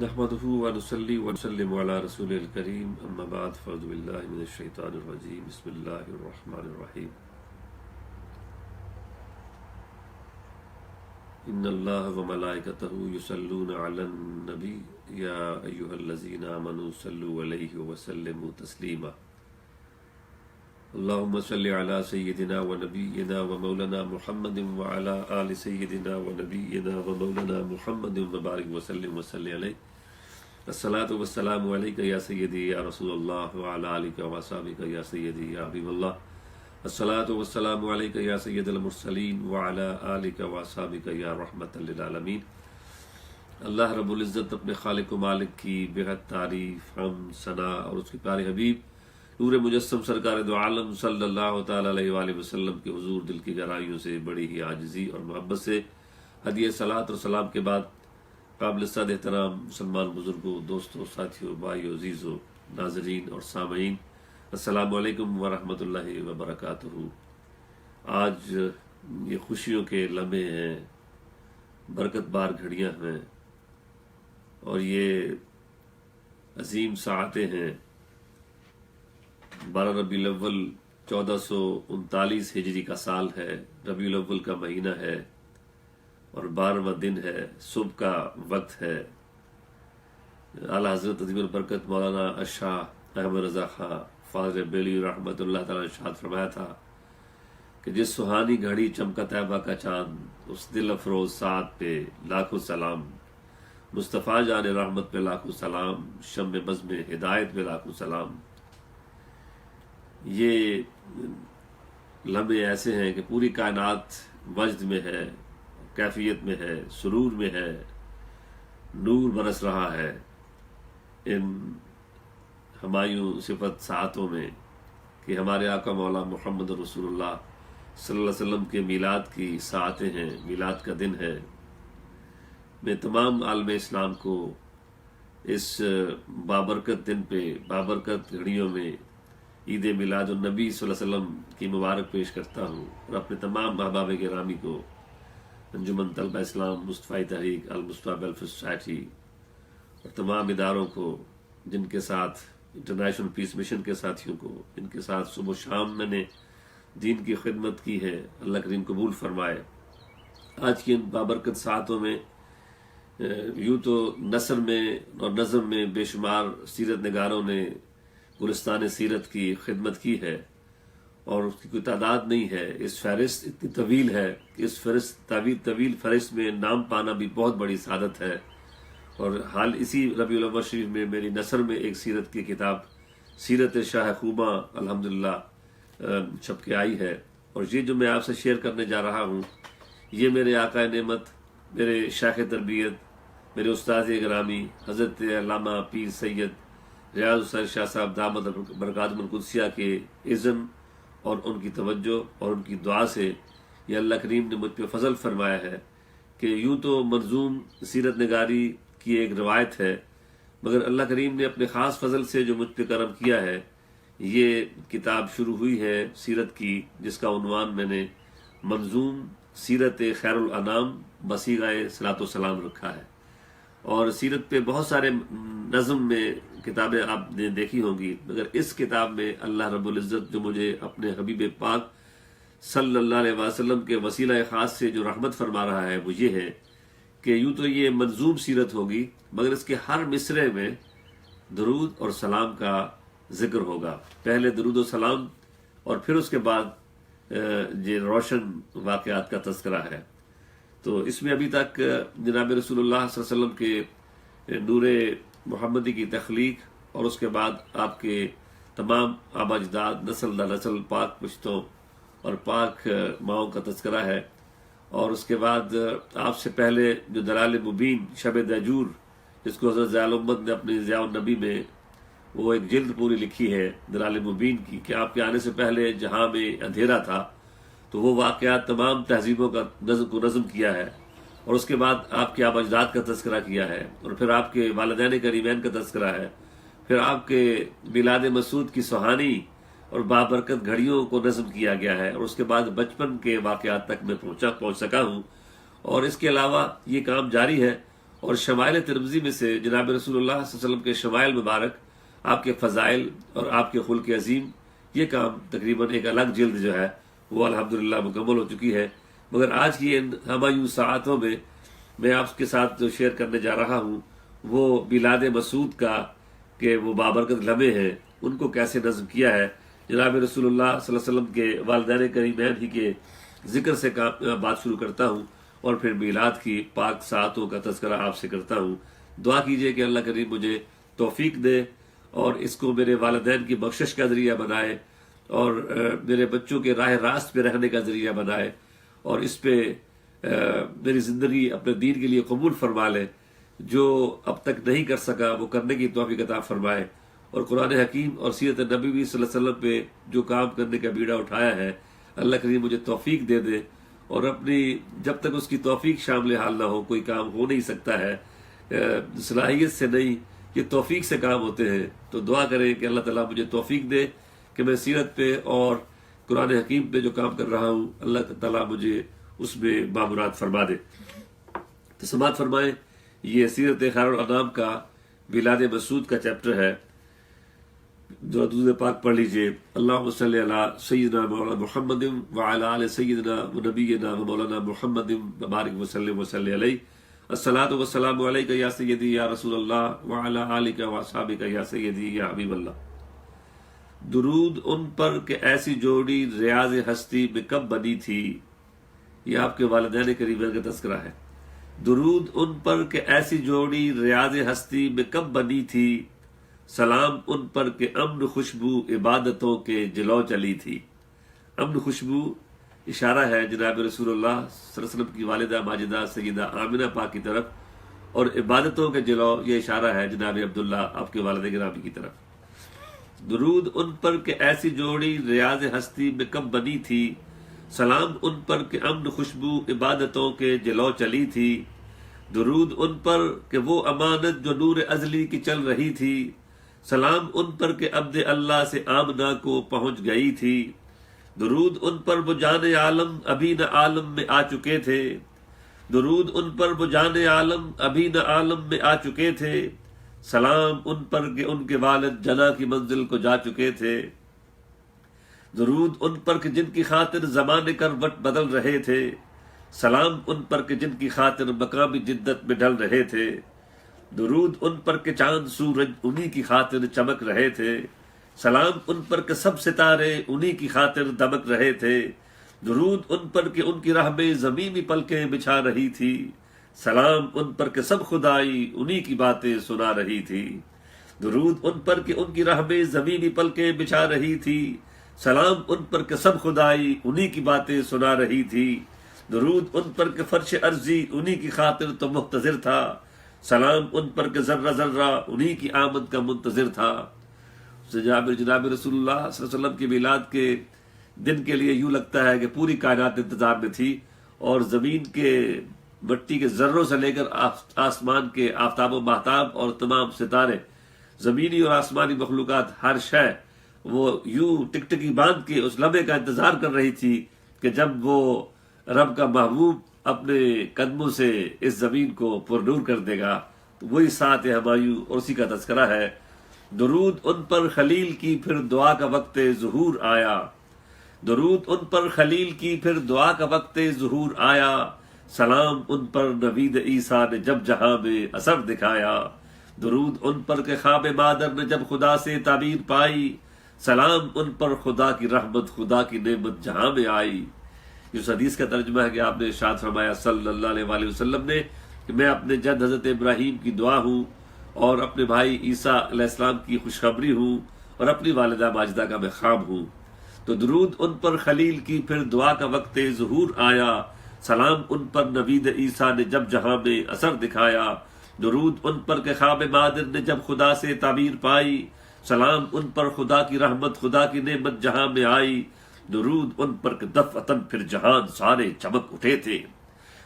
نحمده ونصلي ونسلم على رسول الكريم اما بعد فاعوذ بالله من الشيطان الرجيم بسم الله الرحمن الرحيم ان الله وملائكته يصلون على النبي يا ايها الذين امنوا صلوا عليه وسلموا تسليما اللهم صل على سيدنا ونبينا ومولانا محمد وعلى آل سيدنا ونبينا ومولانا محمد وبارك وسلم وصل عليه الصلاة والسلام عليك يا سيدي يا رسول الله وعلى آلك وصحبك يا سيدي يا حبيب الله الصلاة والسلام عليك يا سيد المرسلين وعلى آلك وصحبك يا رحمة للعالمين۔ اللہ رب العزت اپنے خالق و مالک کی بےحد تعریف، حمد، ثنا اور اس کے پیارے حبیب نور مجسم سرکار دو عالم صلی اللہ تعالی علیہ وآلہ وسلم کے حضور دل کی گہرائیوں سے بڑی ہی عاجزی اور محبت سے ہدیہ صلاۃ اور سلام کے بعد قابل صد احترام مسلمان بزرگوں، دوستوں، ساتھیوں، بھائیوں، عزیزوں، ناظرین اور سامعین، السلام علیکم ورحمۃ اللہ وبرکاتہ۔ آج یہ خوشیوں کے لمحے ہیں، برکت بار گھڑیاں ہیں اور یہ عظیم ساعتیں ہیں۔ 12 ربیع الاول 1439 ہجری کا سال ہے، ربیع الاول کا مہینہ ہے اور 12واں دن ہے، صبح کا وقت ہے۔ اعلیٰ حضرت عظیم البرکت مولانا الشاہ احمد رضا خان فاضل بیلی رحمۃ اللہ تعالی ارشاد فرمایا تھا کہ جس سہانی گھڑی چمکا طیبہ کا چاند، اس دل افروز ساعت پہ لاکھوں سلام، مصطفیٰ جان رحمت پہ لاکھوں سلام، شمع بزم ہدایت پہ لاکھوں سلام۔ یہ لمحے ایسے ہیں کہ پوری کائنات وجد میں ہے، کیفیت میں ہے، سرور میں ہے، نور برس رہا ہے ان ہمایوں صفت ساعتوں میں کہ ہمارے آقا مولا محمد رسول اللہ صلی اللہ علیہ وسلم کے میلاد کی ساعتیں ہیں، میلاد کا دن ہے۔ میں تمام عالم اسلام کو اس بابرکت دن پہ، بابرکت گھڑیوں میں عید میلاد النبی صلی اللہ علیہ وسلم کی مبارک پیش کرتا ہوں اور اپنے تمام احباب گرامی کو، انجمن طلبہ اسلام، مصطفی تحریک، المصطفیٰ ویلفیئر سوسائٹی اور تمام اداروں کو جن کے ساتھ انٹرنیشنل پیس مشن کے ساتھیوں کو، جن کے ساتھ صبح و شام میں نے دین کی خدمت کی ہے، اللہ کریم قبول فرمائے۔ آج کی ان بابرکت ساعتوں میں یوں تو نثر میں اور نظم میں بے شمار سیرت نگاروں نے گلستان سیرت کی خدمت کی ہے اور اس کی کوئی تعداد نہیں ہے۔ اس فہرست اتنی طویل ہے کہ اس طویل فہرست میں نام پانا بھی بہت بڑی سعادت ہے۔ اور حال اسی ربیع الاول شریف میں میری نثر میں ایک سیرت کی کتاب سیرت شاہ خوباں الحمدللہ چھپ کے آئی ہے، اور یہ جو میں آپ سے شیئر کرنے جا رہا ہوں یہ میرے آقا نعمت، میرے شیخ تربیت، میرے استاد گرامی حضرت علامہ پیر سید ریاض الصالحین شاہ صاحب دامت برکاتہم القدسیہ کے اذن اور ان کی توجہ اور ان کی دعا سے یہ اللہ کریم نے مجھ پہ فضل فرمایا ہے کہ یوں تو منظوم سیرت نگاری کی ایک روایت ہے، مگر اللہ کریم نے اپنے خاص فضل سے جو مجھ پہ کرم کیا ہے، یہ کتاب شروع ہوئی ہے سیرت کی، جس کا عنوان میں نے منظوم سیرت خیر الانام بصیغہ صلاۃ و سلام رکھا ہے۔ اور سیرت پہ بہت سارے نظم میں کتابیں آپ نے دیکھی ہوں گی، مگر اس کتاب میں اللہ رب العزت جو مجھے اپنے حبیب پاک صلی اللہ علیہ وسلم کے وسیلہ خاص سے جو رحمت فرما رہا ہے وہ یہ ہے کہ یوں تو یہ منظوم سیرت ہوگی، مگر اس کے ہر مصرعے میں درود اور سلام کا ذکر ہوگا۔ پہلے درود و سلام اور پھر اس کے بعد یہ روشن واقعات کا تذکرہ ہے۔ تو اس میں ابھی تک جناب رسول اللہ صلی اللہ علیہ وسلم کے نور محمدی کی تخلیق اور اس کے بعد آپ کے تمام آبا اجداد، نسل در نسل پاک پشتوں اور پاک ماؤں کا تذکرہ ہے، اور اس کے بعد آپ سے پہلے جو دلال مبین شب دجور، جس کو حضرت ضیاء الامت نے اپنی ضیاء النبی میں وہ ایک جلد پوری لکھی ہے دلال مبین کی، کہ آپ کے آنے سے پہلے جہاں میں اندھیرا تھا، تو وہ واقعات تمام تہذیبوں کا نظم کیا ہے، اور اس کے بعد آپ کے آبا اجداد کا تذکرہ کیا ہے، اور پھر آپ کے والدین کریمین کا تذکرہ ہے، پھر آپ کے میلاد مسعود کی سہانی اور بابرکت گھڑیوں کو نظم کیا گیا ہے، اور اس کے بعد بچپن کے واقعات تک میں پہنچ سکا ہوں، اور اس کے علاوہ یہ کام جاری ہے۔ اور شمائل ترمذی میں سے جناب رسول اللہ صلی اللہ علیہ وسلم کے شمائل مبارک، آپ کے فضائل اور آپ کے خلق عظیم، یہ کام تقریباً ایک الگ جلد جو ہے وہ الحمدللہ مکمل ہو چکی ہے۔ مگر آج کی ان ہمایوں ساعتوں میں آپ کے ساتھ جو شیئر کرنے جا رہا ہوں وہ میلاد مسعود کا، کہ وہ بابرکت لمحے ہیں، ان کو کیسے نظم کیا ہے۔ جناب رسول اللہ صلی اللہ علیہ وسلم کے والدین کریمین ہی کے ذکر سے بات شروع کرتا ہوں، اور پھر میلاد کی پاک ساعتوں کا تذکرہ آپ سے کرتا ہوں۔ دعا کیجئے کہ اللہ کریم مجھے توفیق دے اور اس کو میرے والدین کی بخشش کا ذریعہ بنائے، اور میرے بچوں کے راہ راست پہ رہنے کا ذریعہ بنائے، اور اس پہ میری زندگی اپنے دین کے لیے قبول فرما لے۔ جو اب تک نہیں کر سکا وہ کرنے کی توفیق عطا فرمائے، اور قرآن حکیم اور سیرت نبوی صلی اللہ علیہ وسلم پہ جو کام کرنے کا بیڑا اٹھایا ہے، اللہ کریم مجھے توفیق دے دے، اور اپنی جب تک اس کی توفیق شامل حال نہ ہو کوئی کام ہو نہیں سکتا ہے، صلاحیت سے نہیں، یہ توفیق سے کام ہوتے ہیں۔ تو دعا کریں کہ اللہ تعالیٰ مجھے توفیق دے کہ میں سیرت پہ اور قرآن حکیم پہ جو کام کر رہا ہوں اللہ تعالیٰ مجھے اس میں بامراد فرما دے۔ تو سماعت فرمائیں، یہ سیرت خیر الانام کا میلاد مسعود کا چیپٹر ہے۔ درود پاک پڑھ لیجئے۔ اللہم صلی علی سیدنا مولانا محمد وعلی آل سیدنا و نبینا و مولانا محمد وبارک وسلم وصلی علیہ۔ الصلاۃ والسلام علیک یا سیدی یا رسول اللہ وعلی آلک و اصحابک یا سیدی یا حبیب اللہ۔ درود ان پر کہ ایسی جوڑی ریاض ہستی میں کب بنی تھی، یہ آپ کے والدین کریمین کا تذکرہ ہے۔ درود ان پر کہ ایسی جوڑی ریاض ہستی میں کب بنی تھی، سلام ان پر کہ امن خوشبو عبادتوں کے جلو چلی تھی۔ امن خوشبو اشارہ ہے جناب رسول اللہ صلی اللہ علیہ وسلم کی والدہ ماجدہ سیدہ آمنہ پاک کی طرف، اور عبادتوں کے جلو یہ اشارہ ہے جناب عبداللہ آپ کے والد گرامی کی طرف۔ درود ان پر کہ ایسی جوڑی ریاض ہستی میں کب بنی تھی، سلام ان پر کہ امن خوشبو عبادتوں کے جلو چلی تھی۔ درود ان پر کہ وہ امانت جو نور ازلی کی چل رہی تھی، سلام ان پر کہ عبد اللہ سے آمنہ کو پہنچ گئی تھی۔ درود ان پر وہ جان عالم ابھی نہ عالم میں آ چکے تھے، درود ان پر وہ جان عالم ابھی نہ عالم میں آ چکے تھے، سلام ان پر کہ ان کے والد جنا کی منزل کو جا چکے تھے۔ درود ان پر کہ جن کی خاطر زمانے کروٹ بدل رہے تھے، سلام ان پر کہ جن کی خاطر مقامی جدت میں ڈھل رہے تھے۔ درود ان پر کہ چاند سورج انہی کی خاطر چمک رہے تھے، سلام ان پر کہ سب ستارے انہی کی خاطر دمک رہے تھے۔ درود ان پر کہ ان کی راہ میں زمینی پلکیں بچھا رہی تھی، سلام ان پر کہ سب خدائی انہی کی باتیں سنا رہی تھی۔ درود ان پر کہ ان کی راہ میں زمینی پلکیں بچھا رہی تھی، سلام ان پر کہ سب خدائی انہی کی باتیں سنا رہی تھی۔ درود ان پر کہ فرش عرضی انہی کی خاطر تو محتضر تھا، سلام ان پر کہ ذرہ ذرہ انہی کی آمد کا منتظر تھا۔ جناب رسول اللہ صلی اللہ علیہ وسلم کی میلاد کے دن کے لیے یوں لگتا ہے کہ پوری کائنات انتظار میں تھی، اور زمین کے مٹی کے ذروں سے لے کر آسمان کے آفتاب و ماہتاب اور تمام ستارے، زمینی اور آسمانی مخلوقات، ہر شے وہ یوں ٹکٹکی باندھ کے اس لمحے کا انتظار کر رہی تھی کہ جب وہ رب کا محبوب اپنے قدموں سے اس زمین کو پرنور کر دے گا۔ تو وہی ساعت ہمایوں اور اسی کا تذکرہ ہے۔ درود ان پر خلیل کی پھر دعا کا وقت ظہور آیا، درود ان پر خلیل کی پھر دعا کا وقت ظہور آیا، سلام ان پر نوید عیسیٰ نے جب جہاں میں اثر دکھایا۔ درود ان پر کہ خواب مادر نے جب خدا سے تعبیر پائی، سلام ان پر خدا کی رحمت خدا کی نعمت جہاں میں آئی۔ اس حدیث کا ترجمہ ہے کہ آپ نے ارشاد فرمایا صلی اللہ علیہ وآلہ وسلم نے کہ میں اپنے جد حضرت ابراہیم کی دعا ہوں، اور اپنے بھائی عیسیٰ علیہ السلام کی خوشخبری ہوں، اور اپنی والدہ ماجدہ کا میں خواب ہوں۔ تو درود ان پر خلیل کی پھر دعا کا وقت ظہور آیا، سلام ان پر نوید عیسیٰ نے جب جہاں میں اثر دکھایا۔ درود ان پر کہ خواب مادر نے جب خدا سے تعبیر پائی، سلام ان پر خدا کی رحمت خدا کی نعمت جہاں میں آئی۔ درود ان پر کہ دفعتاً پھر جہان سارے چمک اٹھے تھے،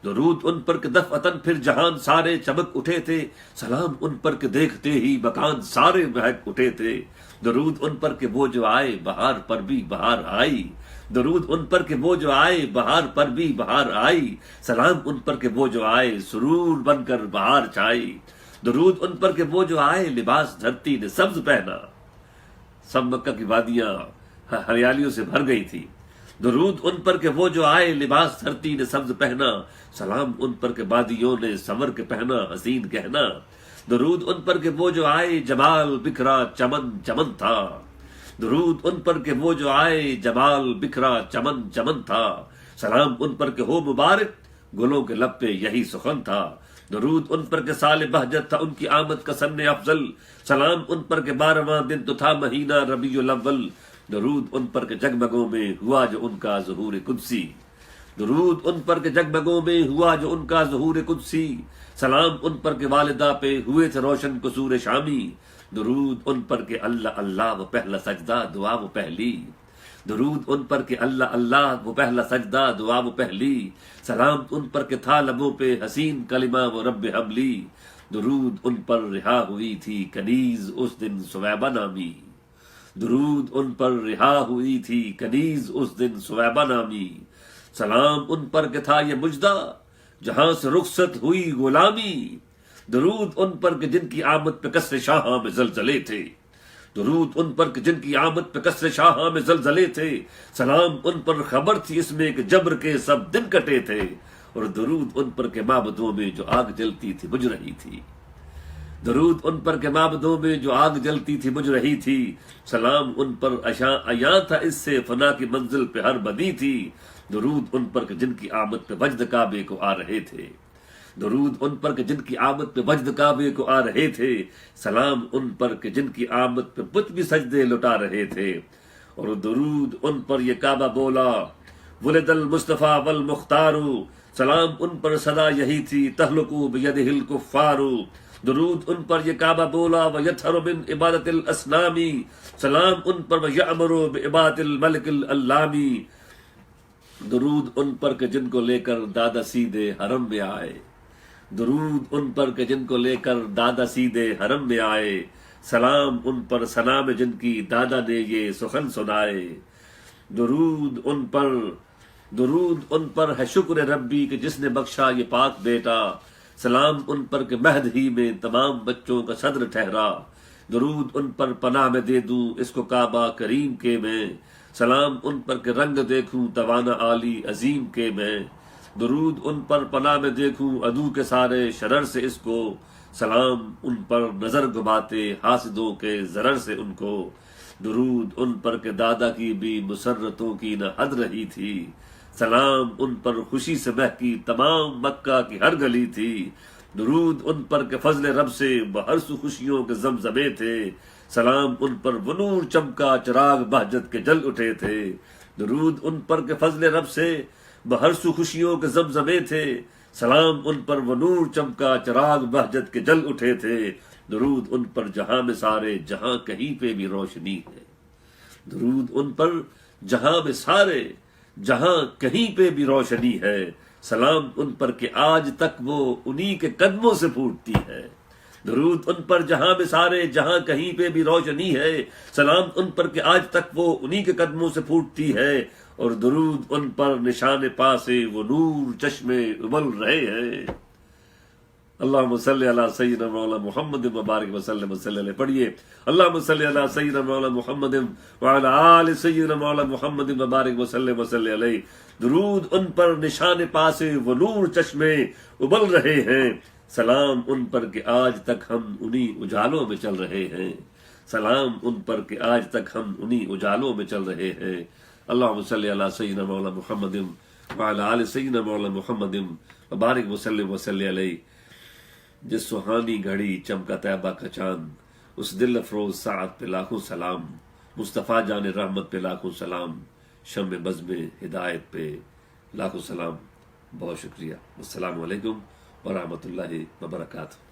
درود ان پر کہ دفعتاً پھر جہان سارے چمک اٹھے تھے، سلام ان پر کہ دیکھتے ہی مکان سارے مہک اٹھے تھے۔ درود ان پر کہ وہ جو آئے بہار پر بھی بہار آئی، درود ان پر کہ وہ جو آئے بہار پر بھی بہار آئی، سلام ان پر کہ وہ جو آئے سرور بن کر بہار چھائی، درود ان پر کہ وہ جو آئے لباس دھرتی نے سبز پہنا، سب مکہ کی وادیاں ہریالیوں سے بھر گئی تھی، درود ان پر کہ وہ جو آئے لباس دھرتی نے سبز پہنا، سلام ان پر کہ وادیوں نے سنور کے پہنا حسین گہنا، درود ان پر کہ وہ جو آئے جمال بکھرا چمن چمن تھا، درود ان پر کہ وہ جو آئے جمال بکھرا چمن چمن تھا، سلام ان پر کہ ہو مبارک گلوں کے لب پہ یہی سخن تھا، درود ان پر کہ سال بہجت تھا ان کی آمد کا سن افضل، سلام ان پر کہ 12واں دن تو تھا مہینہ ربیع الاول، درود ان پر کہ جگمگوں میں ہوا جو ان کا ظہور قدسی، درود ان پر کہ جگمگوں میں ہوا جو ان کا ظہور قدسی، سلام ان پر کہ والدہ پہ ہوئے تھے روشن قصور شامی، درود ان پر کہ اللہ اللہ وہ پہلا سجدہ دعا وہ پہلی، درود ان پر کہ اللہ اللہ وہ پہلا سجدہ دعا وہ پہلی، سلام ان پر کہ تھا لبوں پہ حسین کلمہ وہ رب حبلی، درود ان پر رہا ہوئی تھی کنیز اس دن سویبہ نامی، درود ان پر رہا ہوئی تھی کنیز اس دن سویبہ نامی، سلام ان پر کہ تھا یہ مجدہ جہاں سے رخصت ہوئی غلامی، درود ان پر کہ جن کی آمد پہ کسر شاہاں میں زلزلے تھے، درود ان پر کہ جن کی آمد پہ کسر شاہاں میں زلزلے تھے، سلام ان پر خبر تھی اس میں کہ جبر کے سب دن کٹے تھے، اور درود ان پر کہ معبدوں میں جو آگ جلتی تھی بجھ رہی تھی، درود ان پر کہ معبدوں میں جو آگ جلتی تھی بجھ رہی تھی، سلام ان پر عیاں تھا اس سے فنا کی منزل پہ ہر بدی تھی، درود ان پر کہ جن کی آمد پہ وجد کعبے کو آ رہے تھے، درود ان پر کہ جن کی آمد پہ وجد کعبے کو آ رہے تھے، سلام ان پر کہ جن کی آمد پہ بت بھی سجدے لٹا رہے تھے، اور درود ان پر یہ کعبہ بولا ولد المصطفیٰ والمختار، سلام ان پر صدا یہی تھی تہلکوا بیدہ الکفار، درود ان پر یہ کعبہ بولا ویطہر من عبادت الاسنام، سلام ان پر ویأمر بعبادت الملک العلامی، درود ان پر کہ جن کو لے کر دادا سیدھے حرم میں آئے، درود ان پر کہ جن کو لے کر دادا سیدھے حرم میں آئے، سلام ان پر ثنا میں جن کی دادا نے یہ سخن سنائے، درود ان پر ہے شکر ربی کہ جس نے بخشا یہ پاک بیٹا، سلام ان پر کہ مہد ہی میں تمام بچوں کا صدر ٹھہرا، درود ان پر پناہ میں دے دوں اس کو کعبہ کریم کے میں، سلام ان پر کہ رنگ دیکھوں توانا عالی عظیم کے میں، درود ان پر پناہ میں دیکھوں عدو کے سارے شرر سے اس کو، سلام ان پر نظر گھماتے حاسدوں کے ضرر سے ان کو، درود ان پر کہ دادا کی بھی مسرتوں کی نہ حد رہی تھی، سلام ان پر خوشی سے مہکی تمام مکہ کی ہر گلی تھی، درود ان پر کہ فضل رب سے بہر سو خوشیوں کے زمزمے تھے، سلام ان پر وہ نور چمکا چراغ بہجت کے جل اٹھے تھے، درود ان پر کہ فضل رب سے بہر سو خوشیوں کے زمزمے تھے، سلام ان پر وہ نور چمکا چراغ بہجت کے جل اٹھے تھے، درود ان پر جہاں میں سارے جہاں کہیں پہ بھی روشنی ہے، درود ان پر جہاں میں سارے جہاں کہیں پہ بھی روشنی ہے، سلام ان پر کہ آج تک وہ انہی کے قدموں سے پھوٹتی ہے، درود ان پر جہاں میں سارے جہاں کہیں پہ بھی روشنی ہے، سلام ان پر کہ آج تک وہ انہی کے قدموں سے پھوٹتی ہے، اور درود ان پر نشان پا سے وہ نور چشمے ابل رہے ہیں۔ اللہم صلی علی سیدنا مولانا محمد مبارک وسلم وسلم علیہ، پڑھیے اللہم صلی علی سیدنا مولانا محمد وعلی آل سیدنا مولانا محمد مبارک وسلم وسلم علیہ، درود ان پر نشان پا سے وہ نور چشمے ابل رہے ہیں، سلام ان پر کہ آج تک ہم انہی اجالوں میں چل رہے ہیں، سلام ان پر کہ آج تک ہم انہی اجالوں میں چل رہے ہیں۔ اللہم صلی علی سیدنا مولانا محمد وعلی آل سیدنا مولانا محمد مبارک وسلم وسلم علیہ۔ جس سہانی گھڑی چمکا طیبہ کا چاند، اس دل افروز ساعت پہ لاکھوں سلام، مصطفیٰ جان رحمت پہ لاکھوں سلام، شمع بزم ہدایت پہ لاکھوں سلام۔ بہت شکریہ، السلام علیکم ورحمۃ اللہ وبرکاتہ۔